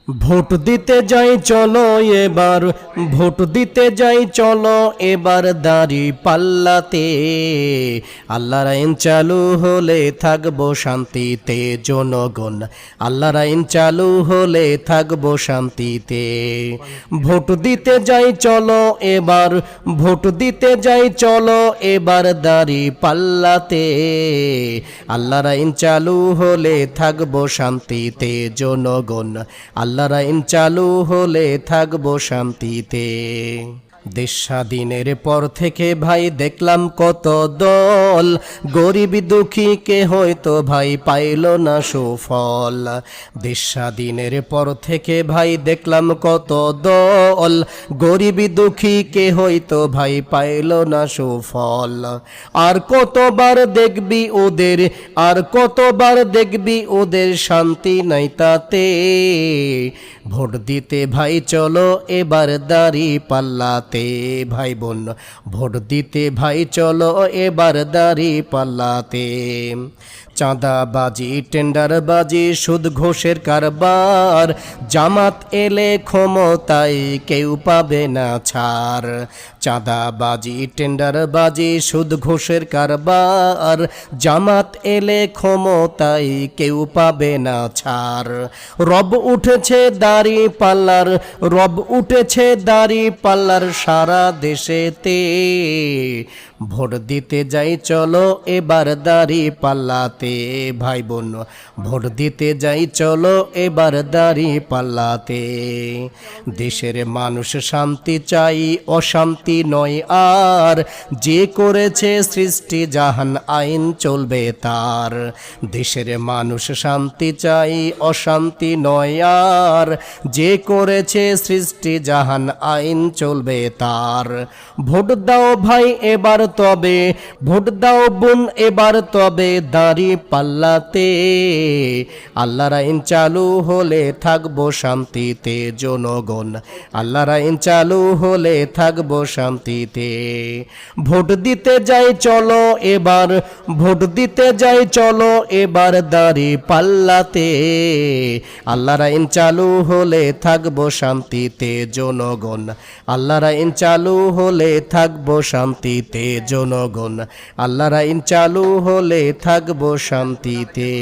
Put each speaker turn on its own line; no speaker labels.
Vote দিতে যাই চলো এবার, ভোট দিতে যাই চলো এবার দাড়ি পাল্লাতে। আল্লাহর আইন চালু হলে থাকবো শান্তিতে জনগণ, আল্লাহর আইন চালু হলে থাকবো শান্তিতে। ভোট দিতে যাই চলো এবার, ভোট দিতে যাই চলো এবার দাড়ি পাল্লাতে। আল্লাহর আইন চালু হলে থাকবো শান্তিতে জনগণ, আল্লাহর আইন চালু হলে থাকবো শান্তিতে। দেশ স্বাধীনের পর থেকে ভাই দেখলাম কত দল, গরিব দুঃখীকে হয়তো ভাই পাইল না সুফল। দেশ স্বাধীনের পর থেকে ভাই দেখলাম কত দল, গরিব দুঃখীকে হয়তো ভাই পাইল না সুফল। আর কতবার দেখবি ওদের, আর কতবার দেখবি ওদের, শান্তি নাই তাতে। ভোট দিতে ভাই চলো এবার দাড়ি পাল্লাতে, ভাই বোন ভোট দিতে ভাই চলো এবার দাড়ি পাল্লাতে। চাঁদাবাজি টেন্ডারবাজি সুদ ঘোষের কারবার, জামাত এলে ক্ষমতায় কেউ পাবে না ছাড়। চাঁদাবাজি টেন্ডারবাজি সুদ ঘোষের কারবার, জামাত এলে ক্ষমতায় কেউ পাবে না ছাড়। রব উঠেছে দাড়ি পাল্লার, রব উঠেছে দাড়ি পাল্লার সারা দেশেতে। ভোট দিতে যাই চলো এবার দাড়ি পাল্লাতে, ভাই বোন ভোট দিতে যাই চলো এবার দাড়ি পাল্লাতে। দেশের মানুষ শান্তি চাই, অশান্তি নয় আর, যে করেছে সৃষ্টি জাহান আইন চলবে তার। দেশের মানুষ শান্তি চাই, অশান্তি নয় আর, যে করেছে সৃষ্টি জাহান আইন চলবে তার। ভোট দাও ভাই এবার তবে, ভোট দাও বোন এবার তবে দাড়ি পাল্লাতে। আল্লাহর আইন চালু হলে থাকবো শান্তিতে জনগণ, আল্লাহর আইন চালু হলে থাকবো শান্তিতে। ভোট দিতে যাই চলো এবার, ভোট দিতে যাই চলো এবার দাড়ি পাল্লাতে। আল্লাহর আইন চালু হলে থাকবো শান্তিতে জনগণ, আল্লাহর আইন চালু হলে থাকবো শান্তিতে জনগণ, আল্লাহর আইন চালু হলে থাকবো শান্তিতে।